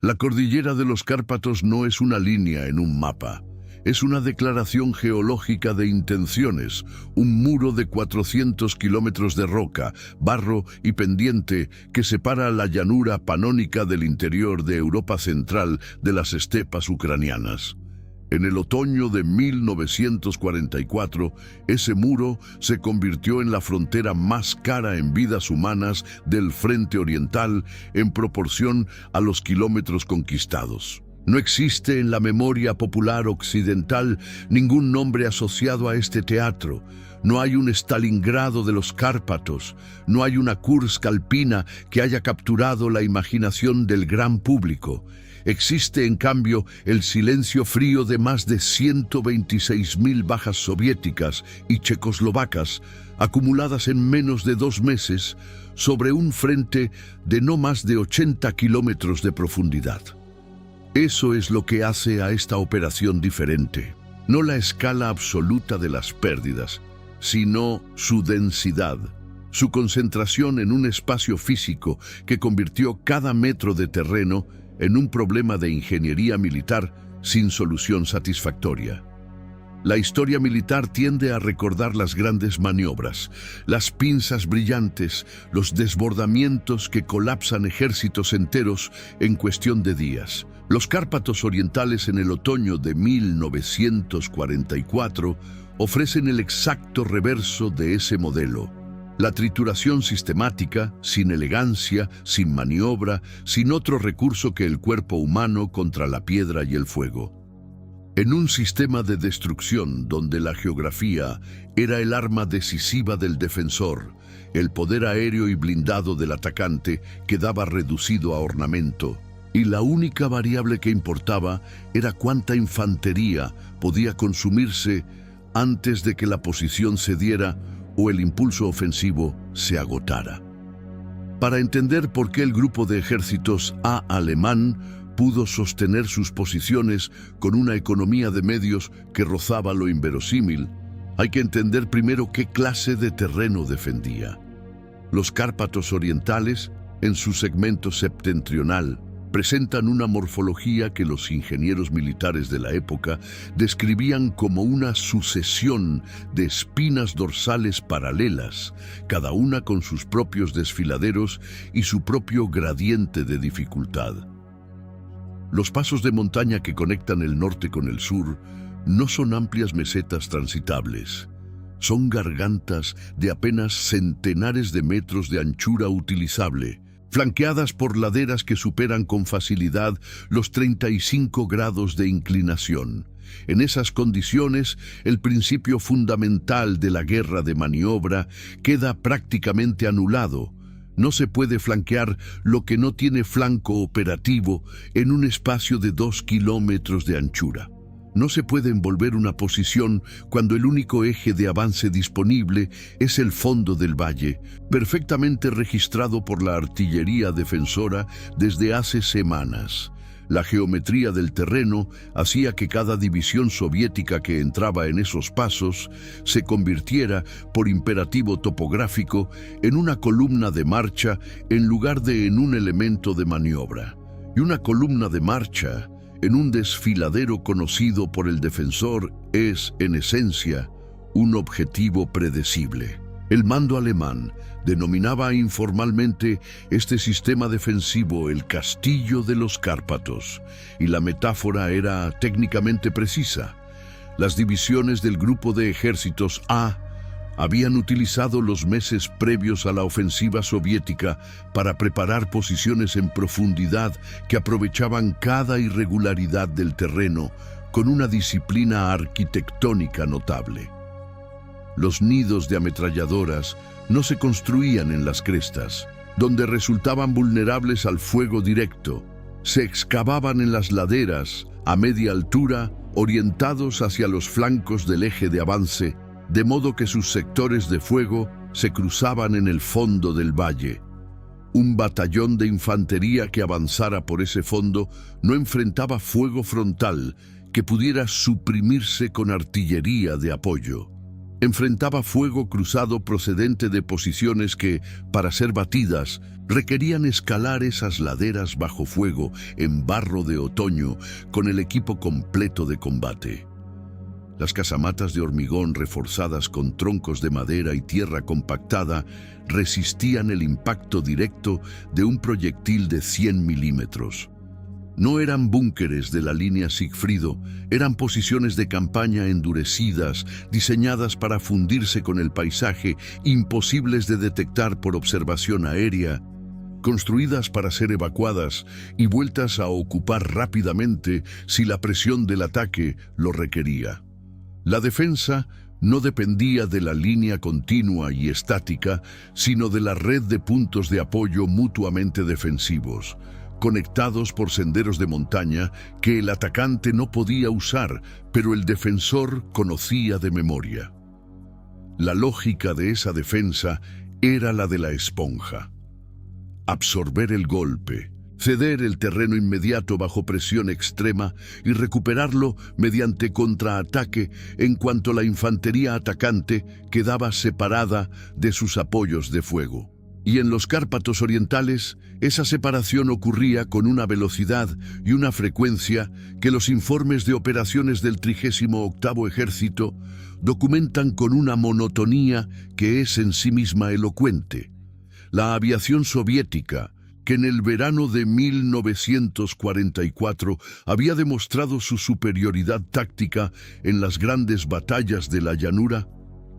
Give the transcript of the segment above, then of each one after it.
La cordillera de los Cárpatos no es una línea en un mapa. Es una declaración geológica de intenciones, un muro de 400 kilómetros de roca, barro y pendiente que separa la llanura panónica del interior de Europa Central de las estepas ucranianas. En el otoño de 1944, ese muro se convirtió en la frontera más cara en vidas humanas del frente oriental en proporción a los kilómetros conquistados. No existe en la memoria popular occidental ningún nombre asociado a este teatro. No hay un Stalingrado de los Cárpatos, no hay una Kursk alpina que haya capturado la imaginación del gran público. Existe, en cambio, el silencio frío de más de 126.000 bajas soviéticas y checoslovacas, acumuladas en menos de 2 meses, sobre un frente de no más de 80 kilómetros de profundidad. Eso es lo que hace a esta operación diferente. No la escala absoluta de las pérdidas, sino su densidad, su concentración en un espacio físico que convirtió cada metro de terreno en un problema de ingeniería militar sin solución satisfactoria. La historia militar tiende a recordar las grandes maniobras, las pinzas brillantes, los desbordamientos que colapsan ejércitos enteros en cuestión de días. Los Cárpatos orientales en el otoño de 1944 ofrecen el exacto reverso de ese modelo. La trituración sistemática, sin elegancia, sin maniobra, sin otro recurso que el cuerpo humano contra la piedra y el fuego. En un sistema de destrucción donde la geografía era el arma decisiva del defensor, el poder aéreo y blindado del atacante quedaba reducido a ornamento, y la única variable que importaba era cuánta infantería podía consumirse antes de que la posición cediera o el impulso ofensivo se agotara. Para entender por qué el grupo de ejércitos A alemán pudo sostener sus posiciones con una economía de medios que rozaba lo inverosímil, hay que entender primero qué clase de terreno defendía. Los Cárpatos orientales, en su segmento septentrional, presentan una morfología que los ingenieros militares de la época describían como una sucesión de espinas dorsales paralelas, cada una con sus propios desfiladeros y su propio gradiente de dificultad. Los pasos de montaña que conectan el norte con el sur no son amplias mesetas transitables. Son gargantas de apenas centenares de metros de anchura utilizable, flanqueadas por laderas que superan con facilidad los 35 grados de inclinación. En esas condiciones, el principio fundamental de la guerra de maniobra queda prácticamente anulado. No se puede flanquear lo que no tiene flanco operativo en un espacio de 2 kilómetros de anchura. No se puede envolver una posición cuando el único eje de avance disponible es el fondo del valle, perfectamente registrado por la artillería defensora desde hace semanas. La geometría del terreno hacía que cada división soviética que entraba en esos pasos se convirtiera, por imperativo topográfico, en una columna de marcha en lugar de en un elemento de maniobra. Y una columna de marcha en un desfiladero conocido por el defensor es, en esencia, un objetivo predecible. El mando alemán denominaba informalmente este sistema defensivo el Castillo de los Cárpatos, y la metáfora era técnicamente precisa. Las divisiones del grupo de ejércitos A habían utilizado los meses previos a la ofensiva soviética para preparar posiciones en profundidad que aprovechaban cada irregularidad del terreno con una disciplina arquitectónica notable. Los nidos de ametralladoras no se construían en las crestas, donde resultaban vulnerables al fuego directo. Se excavaban en las laderas, a media altura, orientados hacia los flancos del eje de avance, de modo que sus sectores de fuego se cruzaban en el fondo del valle. Un batallón de infantería que avanzara por ese fondo no enfrentaba fuego frontal que pudiera suprimirse con artillería de apoyo. Enfrentaba fuego cruzado procedente de posiciones que, para ser batidas, requerían escalar esas laderas bajo fuego en barro de otoño con el equipo completo de combate. Las casamatas de hormigón reforzadas con troncos de madera y tierra compactada resistían el impacto directo de un proyectil de 100 milímetros. No eran búnkeres de la línea Sigfrido, eran posiciones de campaña endurecidas, diseñadas para fundirse con el paisaje, imposibles de detectar por observación aérea, construidas para ser evacuadas y vueltas a ocupar rápidamente si la presión del ataque lo requería. La defensa no dependía de la línea continua y estática, sino de la red de puntos de apoyo mutuamente defensivos, conectados por senderos de montaña que el atacante no podía usar, pero el defensor conocía de memoria. La lógica de esa defensa era la de la esponja. Absorber el golpe, ceder el terreno inmediato bajo presión extrema y recuperarlo mediante contraataque en cuanto la infantería atacante quedaba separada de sus apoyos de fuego. Y en los Cárpatos orientales, esa separación ocurría con una velocidad y una frecuencia que los informes de operaciones del 38º Ejército documentan con una monotonía que es en sí misma elocuente. La aviación soviética, que en el verano de 1944 había demostrado su superioridad táctica en las grandes batallas de la llanura,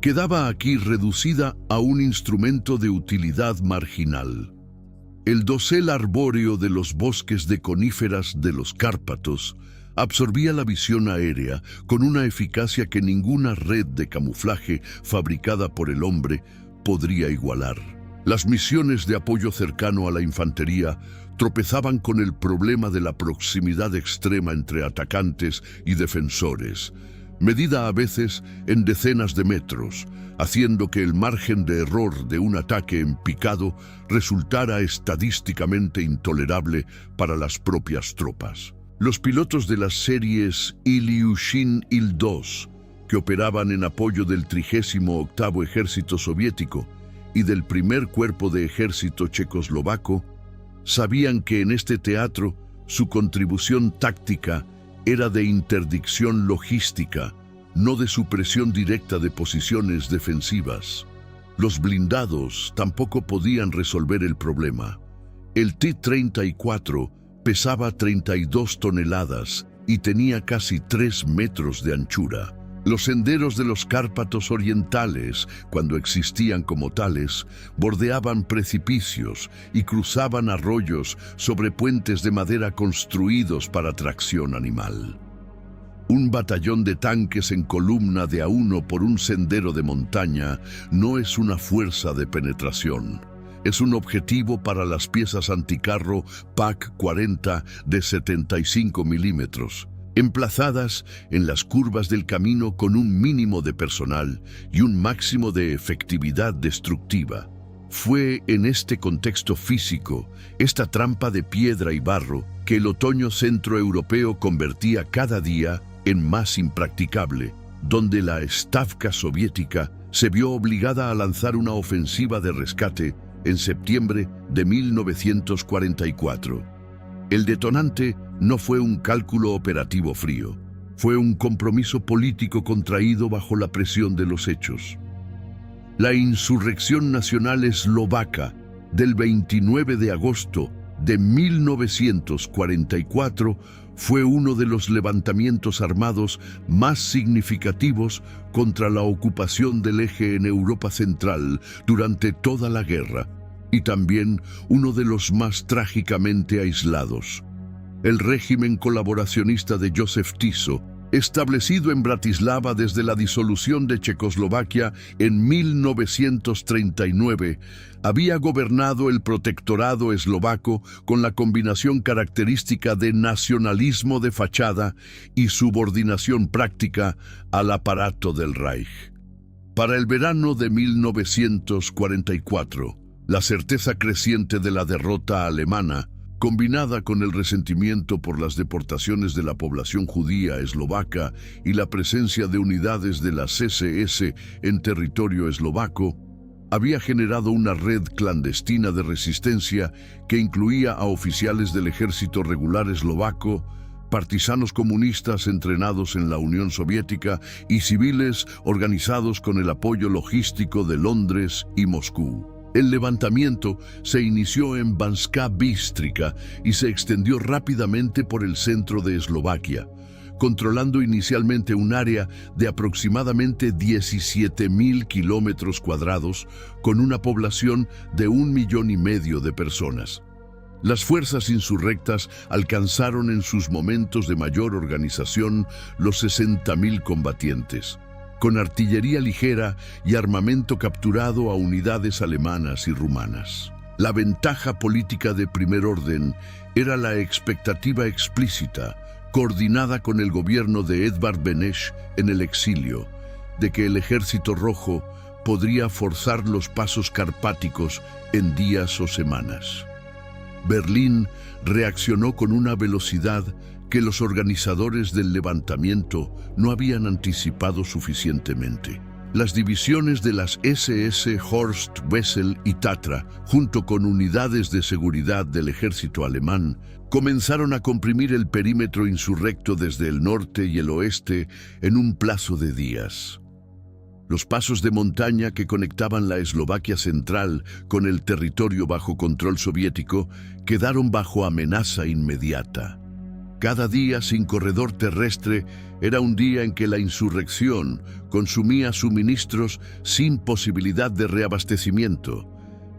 quedaba aquí reducida a un instrumento de utilidad marginal. El dosel arbóreo de los bosques de coníferas de los Cárpatos absorbía la visión aérea con una eficacia que ninguna red de camuflaje fabricada por el hombre podría igualar. Las misiones de apoyo cercano a la infantería tropezaban con el problema de la proximidad extrema entre atacantes y defensores, medida a veces en decenas de metros, haciendo que el margen de error de un ataque en picado resultara estadísticamente intolerable para las propias tropas. Los pilotos de las series Ilyushin Il-2, que operaban en apoyo del 38º Ejército Soviético y del primer cuerpo de ejército checoslovaco, sabían que en este teatro su contribución táctica era de interdicción logística, no de supresión directa de posiciones defensivas. Los blindados tampoco podían resolver el problema. El T-34 pesaba 32 toneladas y tenía casi 3 metros de anchura. Los senderos de los Cárpatos orientales, cuando existían como tales, bordeaban precipicios y cruzaban arroyos sobre puentes de madera construidos para tracción animal. Un batallón de tanques en columna de a uno por un sendero de montaña no es una fuerza de penetración. Es un objetivo para las piezas anticarro PAC-40 de 75 milímetros. Emplazadas en las curvas del camino con un mínimo de personal y un máximo de efectividad destructiva. Fue en este contexto físico, esta trampa de piedra y barro, que el otoño centroeuropeo convertía cada día en más impracticable, donde la Stavka soviética se vio obligada a lanzar una ofensiva de rescate en septiembre de 1944. El detonante no fue un cálculo operativo frío, fue un compromiso político contraído bajo la presión de los hechos. La insurrección nacional eslovaca del 29 de agosto de 1944 fue uno de los levantamientos armados más significativos contra la ocupación del eje en Europa Central durante toda la guerra, y también uno de los más trágicamente aislados. El régimen colaboracionista de Józef Tiso, establecido en Bratislava desde la disolución de Checoslovaquia en 1939, había gobernado el protectorado eslovaco con la combinación característica de nacionalismo de fachada y subordinación práctica al aparato del Reich. Para el verano de 1944, la certeza creciente de la derrota alemana combinada con el resentimiento por las deportaciones de la población judía eslovaca y la presencia de unidades de las SS en territorio eslovaco, había generado una red clandestina de resistencia que incluía a oficiales del ejército regular eslovaco, partisanos comunistas entrenados en la Unión Soviética y civiles organizados con el apoyo logístico de Londres y Moscú. El levantamiento se inició en Banská Bystrica y se extendió rápidamente por el centro de Eslovaquia, controlando inicialmente un área de aproximadamente 17.000 kilómetros cuadrados con una población de 1,5 millones de personas. Las fuerzas insurrectas alcanzaron en sus momentos de mayor organización los 60.000 combatientes, con artillería ligera y armamento capturado a unidades alemanas y rumanas. La ventaja política de primer orden era la expectativa explícita, coordinada con el gobierno de Edvard Beneš en el exilio, de que el Ejército Rojo podría forzar los pasos carpáticos en días o semanas. Berlín reaccionó con una velocidad que los organizadores del levantamiento no habían anticipado suficientemente. Las divisiones de las SS Horst, Wessel y Tatra, junto con unidades de seguridad del ejército alemán, comenzaron a comprimir el perímetro insurrecto desde el norte y el oeste en un plazo de días. Los pasos de montaña que conectaban la Eslovaquia central con el territorio bajo control soviético quedaron bajo amenaza inmediata. Cada día sin corredor terrestre era un día en que la insurrección consumía suministros sin posibilidad de reabastecimiento,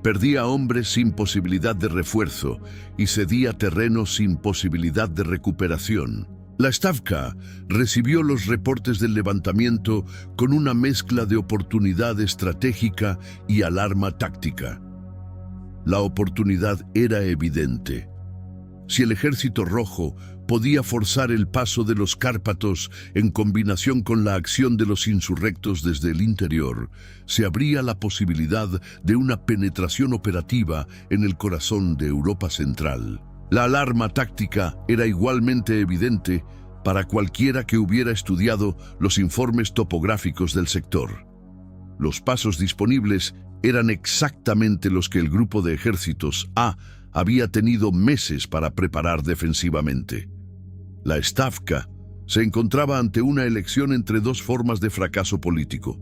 perdía hombres sin posibilidad de refuerzo y cedía terreno sin posibilidad de recuperación. La Stavka recibió los reportes del levantamiento con una mezcla de oportunidad estratégica y alarma táctica. La oportunidad era evidente. Si el Ejército Rojo podía forzar el paso de los Cárpatos en combinación con la acción de los insurrectos desde el interior, se abría la posibilidad de una penetración operativa en el corazón de Europa Central. La alarma táctica era igualmente evidente para cualquiera que hubiera estudiado los informes topográficos del sector. Los pasos disponibles eran exactamente los que el grupo de ejércitos A había tenido meses para preparar defensivamente. La Stavka se encontraba ante una elección entre dos formas de fracaso político: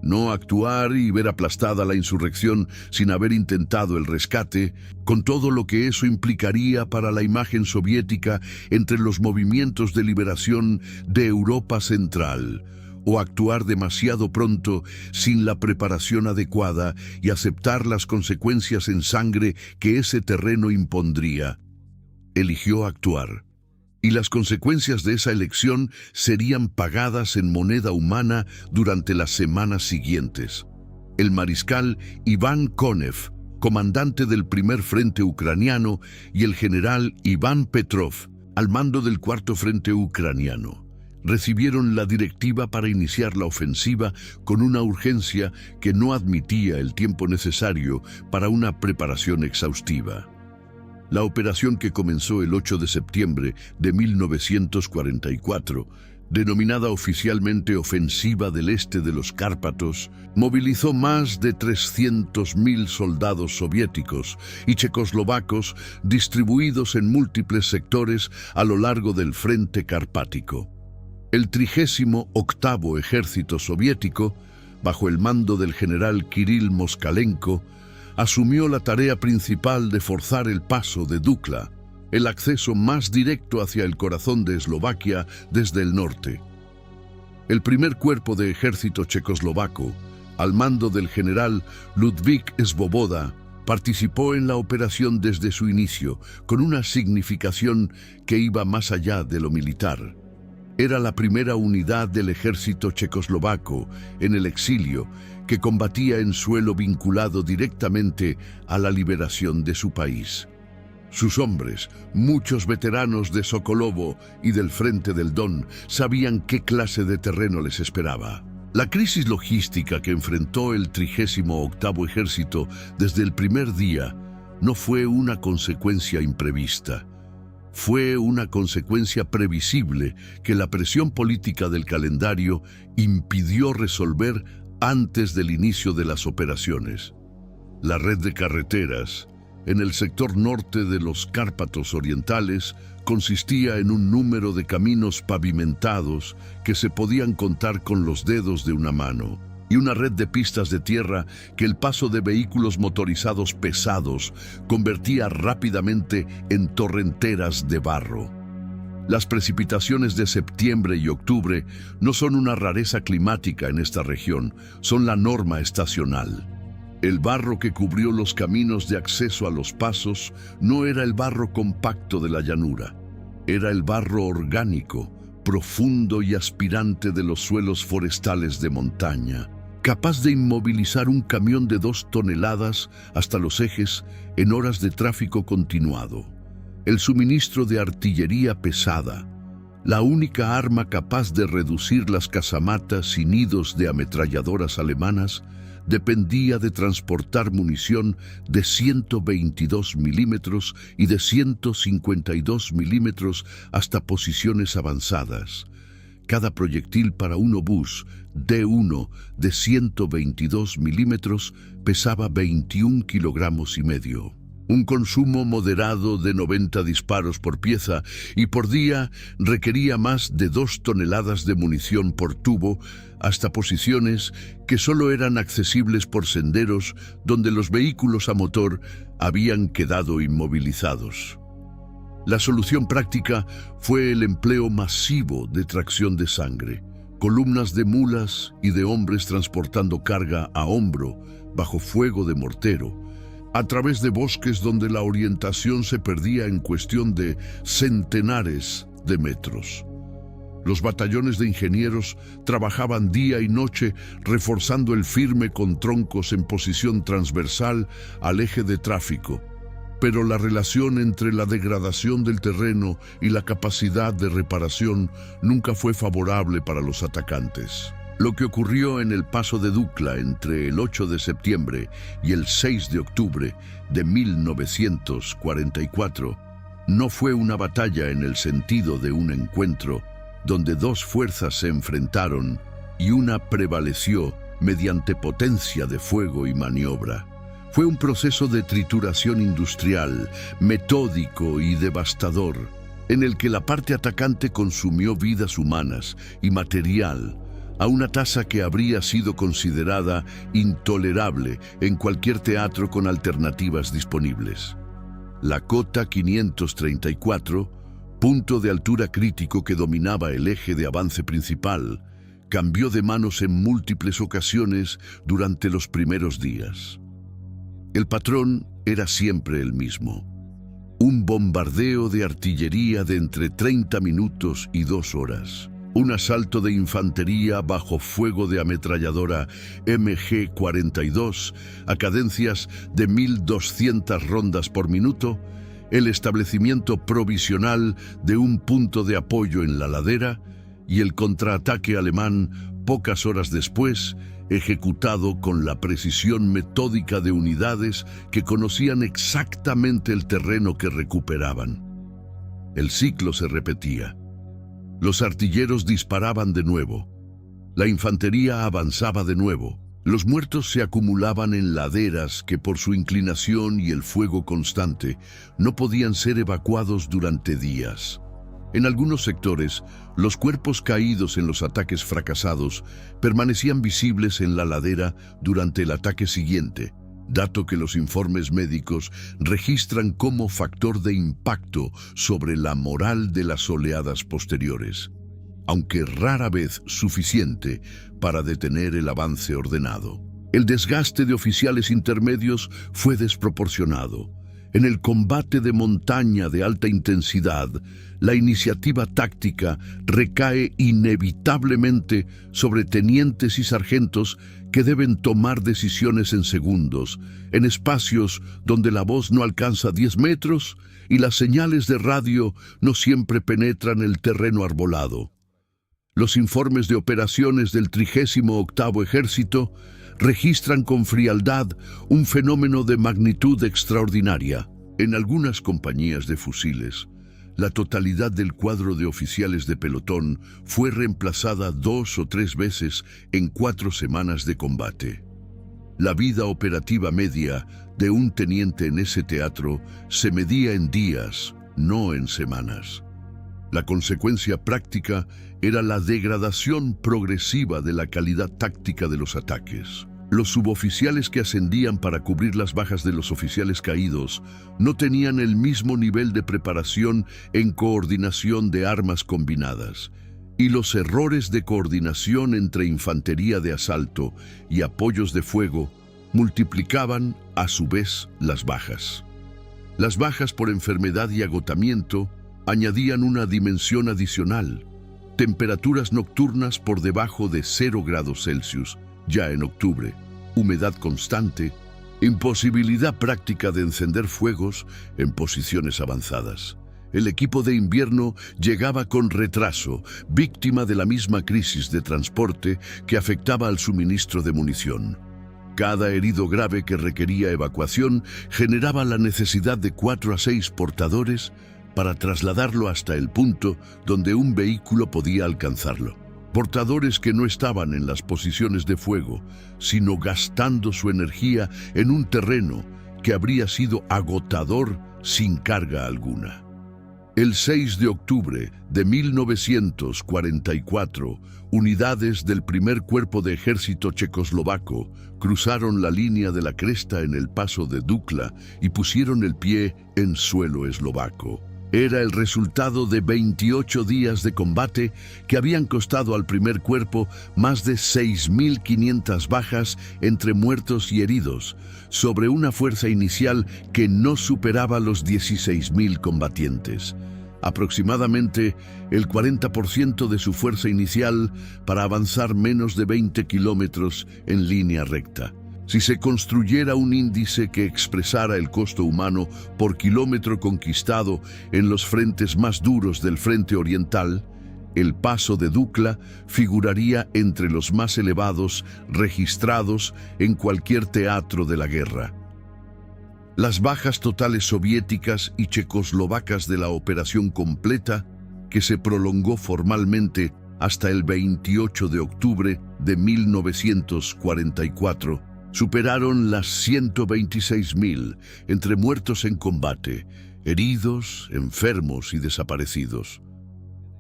no actuar y ver aplastada la insurrección sin haber intentado el rescate, con todo lo que eso implicaría para la imagen soviética entre los movimientos de liberación de Europa Central, o actuar demasiado pronto sin la preparación adecuada y aceptar las consecuencias en sangre que ese terreno impondría. Eligió actuar, y las consecuencias de esa elección serían pagadas en moneda humana durante las semanas siguientes. El mariscal Iván Konev, comandante del primer frente ucraniano, y el general Iván Petrov, al mando del cuarto frente ucraniano, recibieron la directiva para iniciar la ofensiva con una urgencia que no admitía el tiempo necesario para una preparación exhaustiva. La operación, que comenzó el 8 de septiembre de 1944, denominada oficialmente Ofensiva del Este de los Cárpatos, movilizó más de 300.000 soldados soviéticos y checoslovacos distribuidos en múltiples sectores a lo largo del frente carpático. El 38º Ejército Soviético, bajo el mando del general Kirill Moskalenko, asumió la tarea principal de forzar el paso de Dukla, el acceso más directo hacia el corazón de Eslovaquia desde el norte. El primer cuerpo de ejército checoslovaco, al mando del general Ludvík Svoboda, participó en la operación desde su inicio, con una significación que iba más allá de lo militar. Era la primera unidad del ejército checoslovaco en el exilio que combatía en suelo vinculado directamente a la liberación de su país. Sus hombres, muchos veteranos de Sokolovo y del Frente del Don, sabían qué clase de terreno les esperaba. La crisis logística que enfrentó el 38º Ejército desde el primer día no fue una consecuencia imprevista. Fue una consecuencia previsible que la presión política del calendario impidió resolver antes del inicio de las operaciones. La red de carreteras en el sector norte de los Cárpatos orientales consistía en un número de caminos pavimentados que se podían contar con los dedos de una mano, y una red de pistas de tierra que el paso de vehículos motorizados pesados convertía rápidamente en torrenteras de barro. Las precipitaciones de septiembre y octubre no son una rareza climática en esta región, son la norma estacional. El barro que cubrió los caminos de acceso a los pasos no era el barro compacto de la llanura, era el barro orgánico, profundo y aspirante de los suelos forestales de montaña, capaz de inmovilizar un camión de 2 toneladas hasta los ejes en horas de tráfico continuado. El suministro de artillería pesada, la única arma capaz de reducir las casamatas y nidos de ametralladoras alemanas, dependía de transportar munición de 122 milímetros y de 152 milímetros hasta posiciones avanzadas. Cada proyectil para un obús D1 de 122 milímetros pesaba 21 kilogramos y medio. Un consumo moderado de 90 disparos por pieza y por día requería más de 2 toneladas de munición por tubo hasta posiciones que solo eran accesibles por senderos donde los vehículos a motor habían quedado inmovilizados. La solución práctica fue el empleo masivo de tracción de sangre, columnas de mulas y de hombres transportando carga a hombro bajo fuego de mortero, a través de bosques donde la orientación se perdía en cuestión de centenares de metros. Los batallones de ingenieros trabajaban día y noche reforzando el firme con troncos en posición transversal al eje de tráfico, pero la relación entre la degradación del terreno y la capacidad de reparación nunca fue favorable para los atacantes. Lo que ocurrió en el paso de Dukla entre el 8 de septiembre y el 6 de octubre de 1944 no fue una batalla en el sentido de un encuentro donde 2 fuerzas se enfrentaron y una prevaleció mediante potencia de fuego y maniobra. Fue un proceso de trituración industrial, metódico y devastador, en el que la parte atacante consumió vidas humanas y material a una tasa que habría sido considerada intolerable en cualquier teatro con alternativas disponibles. La cota 534, punto de altura crítico que dominaba el eje de avance principal, cambió de manos en múltiples ocasiones durante los primeros días. El patrón era siempre el mismo: un bombardeo de artillería de entre 30 minutos y 2 horas. Un asalto de infantería bajo fuego de ametralladora MG-42 a cadencias de 1.200 rondas por minuto, el establecimiento provisional de un punto de apoyo en la ladera y el contraataque alemán pocas horas después, ejecutado con la precisión metódica de unidades que conocían exactamente el terreno que recuperaban. El ciclo se repetía. Los artilleros disparaban de nuevo. La infantería avanzaba de nuevo. Los muertos se acumulaban en laderas que por su inclinación y el fuego constante no podían ser evacuados durante días. En algunos sectores, los cuerpos caídos en los ataques fracasados permanecían visibles en la ladera durante el ataque siguiente, dato que los informes médicos registran como factor de impacto sobre la moral de las oleadas posteriores, aunque rara vez suficiente para detener el avance ordenado. El desgaste de oficiales intermedios fue desproporcionado. En el combate de montaña de alta intensidad, la iniciativa táctica recae inevitablemente sobre tenientes y sargentos que deben tomar decisiones en segundos, en espacios donde la voz no alcanza 10 metros y las señales de radio no siempre penetran el terreno arbolado. Los informes de operaciones del 38º Ejército registran con frialdad un fenómeno de magnitud extraordinaria. En algunas compañías de fusiles, la totalidad del cuadro de oficiales de pelotón fue reemplazada 2 o 3 veces en 4 semanas de combate. La vida operativa media de un teniente en ese teatro se medía en días, no en semanas. La consecuencia práctica era la degradación progresiva de la calidad táctica de los ataques. Los suboficiales que ascendían para cubrir las bajas de los oficiales caídos no tenían el mismo nivel de preparación en coordinación de armas combinadas, y los errores de coordinación entre infantería de asalto y apoyos de fuego multiplicaban, a su vez, las bajas. Las bajas por enfermedad y agotamiento añadían una dimensión adicional: temperaturas nocturnas por debajo de 0 grados Celsius, ya en octubre, humedad constante, imposibilidad práctica de encender fuegos en posiciones avanzadas. El equipo de invierno llegaba con retraso, víctima de la misma crisis de transporte que afectaba al suministro de munición. Cada herido grave que requería evacuación generaba la necesidad de 4 a 6 portadores para trasladarlo hasta el punto donde un vehículo podía alcanzarlo. Portadores que no estaban en las posiciones de fuego, sino gastando su energía en un terreno que habría sido agotador sin carga alguna. El 6 de octubre de 1944, unidades del primer cuerpo de ejército checoslovaco cruzaron la línea de la cresta en el paso de Dukla y pusieron el pie en suelo eslovaco. Era el resultado de 28 días de combate que habían costado al primer cuerpo más de 6.500 bajas entre muertos y heridos, sobre una fuerza inicial que no superaba los 16.000 combatientes. Aproximadamente el 40% de su fuerza inicial para avanzar menos de 20 kilómetros en línea recta. Si se construyera un índice que expresara el costo humano por kilómetro conquistado en los frentes más duros del frente oriental, el paso de Dukla figuraría entre los más elevados registrados en cualquier teatro de la guerra. Las bajas totales soviéticas y checoslovacas de la operación completa, que se prolongó formalmente hasta el 28 de octubre de 1944, superaron las 126.000 entre muertos en combate, heridos, enfermos y desaparecidos.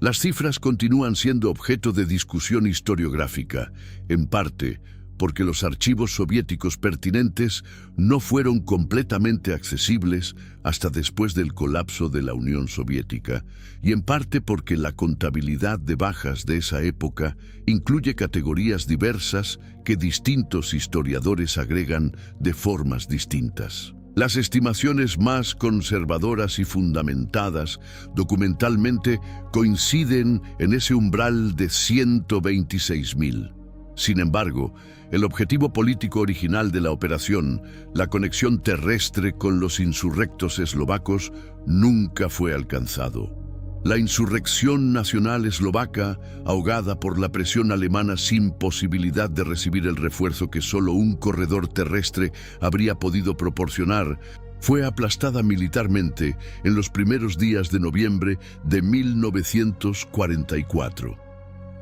Las cifras continúan siendo objeto de discusión historiográfica, en parte porque los archivos soviéticos pertinentes no fueron completamente accesibles hasta después del colapso de la Unión Soviética, y en parte porque la contabilidad de bajas de esa época incluye categorías diversas que distintos historiadores agregan de formas distintas. Las estimaciones más conservadoras y fundamentadas documentalmente coinciden en ese umbral de 126.000. Sin embargo, el objetivo político original de la operación, la conexión terrestre con los insurrectos eslovacos, nunca fue alcanzado. La insurrección nacional eslovaca, ahogada por la presión alemana sin posibilidad de recibir el refuerzo que solo un corredor terrestre habría podido proporcionar, fue aplastada militarmente en los primeros días de noviembre de 1944.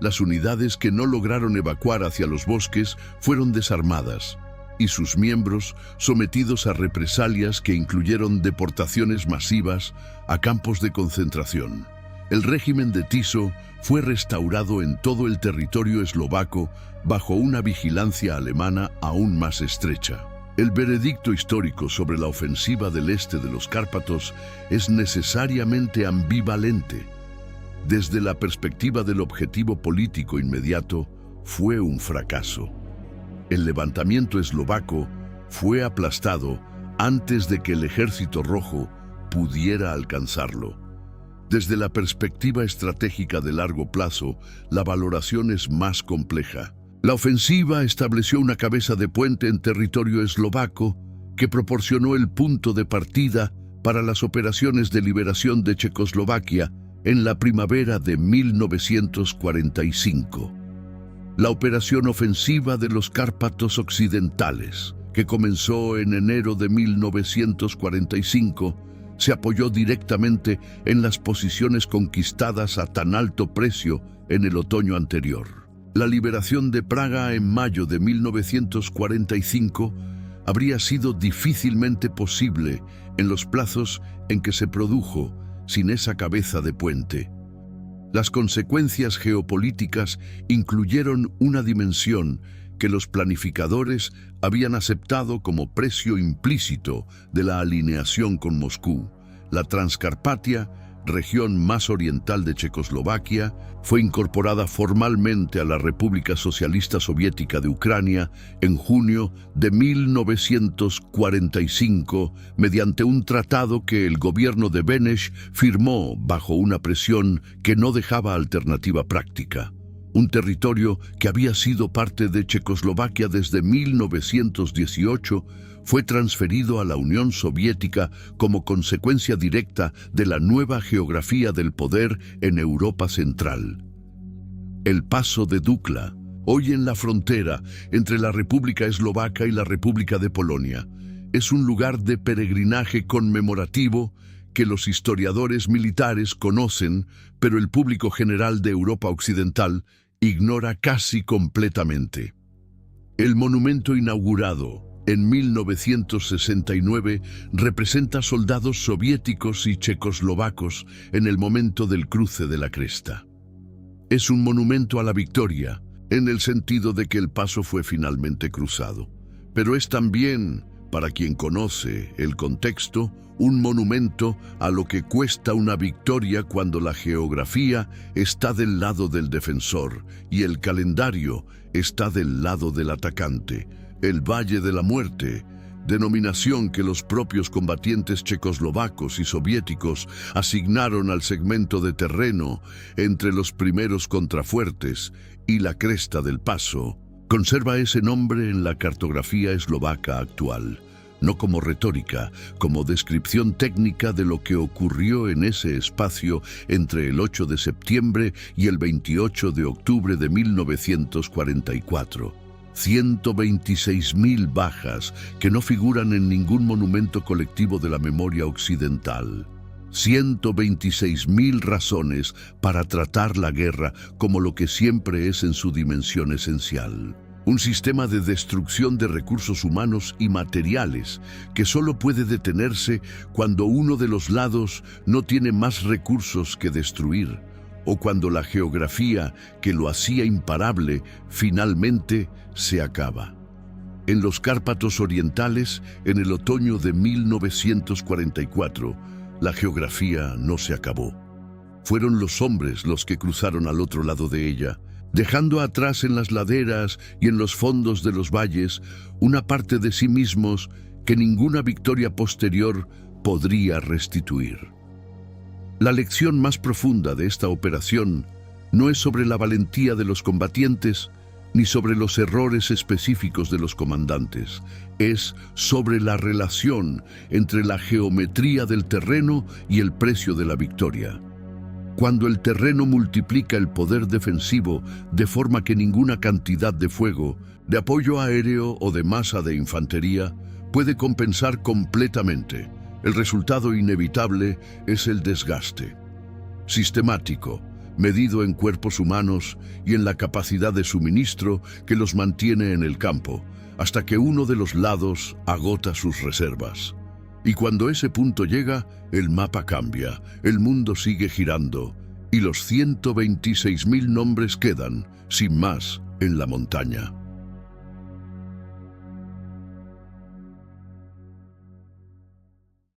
Las unidades que no lograron evacuar hacia los bosques fueron desarmadas y sus miembros sometidos a represalias que incluyeron deportaciones masivas a campos de concentración. El régimen de Tiso fue restaurado en todo el territorio eslovaco bajo una vigilancia alemana aún más estrecha. El veredicto histórico sobre la ofensiva del este de los Cárpatos es necesariamente ambivalente. Desde la perspectiva del objetivo político inmediato, fue un fracaso. El levantamiento eslovaco fue aplastado antes de que el Ejército Rojo pudiera alcanzarlo. Desde la perspectiva estratégica de largo plazo, la valoración es más compleja. La ofensiva estableció una cabeza de puente en territorio eslovaco que proporcionó el punto de partida para las operaciones de liberación de Checoslovaquia en la primavera de 1945. La operación ofensiva de los Cárpatos Occidentales, que comenzó en enero de 1945, se apoyó directamente en las posiciones conquistadas a tan alto precio en el otoño anterior. La liberación de Praga en mayo de 1945 habría sido difícilmente posible en los plazos en que se produjo sin esa cabeza de puente. Las consecuencias geopolíticas incluyeron una dimensión que los planificadores habían aceptado como precio implícito de la alineación con Moscú. La Transcarpatia, región más oriental de Checoslovaquia, fue incorporada formalmente a la República Socialista Soviética de Ucrania en junio de 1945 mediante un tratado que el gobierno de Beneš firmó bajo una presión que no dejaba alternativa práctica. Un territorio que había sido parte de Checoslovaquia desde 1918 fue transferido a la Unión Soviética como consecuencia directa de la nueva geografía del poder en Europa Central. El Paso de Dukla, hoy en la frontera entre la República Eslovaca y la República de Polonia, es un lugar de peregrinaje conmemorativo que los historiadores militares conocen, pero el público general de Europa Occidental ignora casi completamente. El monumento inaugurado en 1969 representa soldados soviéticos y checoslovacos en el momento del cruce de la cresta. Es un monumento a la victoria, en el sentido de que el paso fue finalmente cruzado, pero es también, para quien conoce el contexto, un monumento a lo que cuesta una victoria cuando la geografía está del lado del defensor y el calendario está del lado del atacante. El Valle de la Muerte, denominación que los propios combatientes checoslovacos y soviéticos asignaron al segmento de terreno entre los primeros contrafuertes y la cresta del paso, conserva ese nombre en la cartografía eslovaca actual, no como retórica, como descripción técnica de lo que ocurrió en ese espacio entre el 8 de septiembre y el 28 de octubre de 1944. 126.000 bajas que no figuran en ningún monumento colectivo de la memoria occidental. 126.000 razones para tratar la guerra como lo que siempre es en su dimensión esencial. Un sistema de destrucción de recursos humanos y materiales que solo puede detenerse cuando uno de los lados no tiene más recursos que destruir, o cuando la geografía que lo hacía imparable finalmente se acaba. En los Cárpatos Orientales, en el otoño de 1944, la geografía no se acabó. Fueron los hombres los que cruzaron al otro lado de ella, dejando atrás en las laderas y en los fondos de los valles una parte de sí mismos que ninguna victoria posterior podría restituir. La lección más profunda de esta operación no es sobre la valentía de los combatientes ni sobre los errores específicos de los comandantes, es sobre la relación entre la geometría del terreno y el precio de la victoria. Cuando el terreno multiplica el poder defensivo de forma que ninguna cantidad de fuego, de apoyo aéreo o de masa de infantería puede compensar completamente, el resultado inevitable es el desgaste. Sistemático, medido en cuerpos humanos y en la capacidad de suministro que los mantiene en el campo, hasta que uno de los lados agota sus reservas. Y cuando ese punto llega, el mapa cambia, el mundo sigue girando, y los 126.000 nombres quedan, sin más, en la montaña.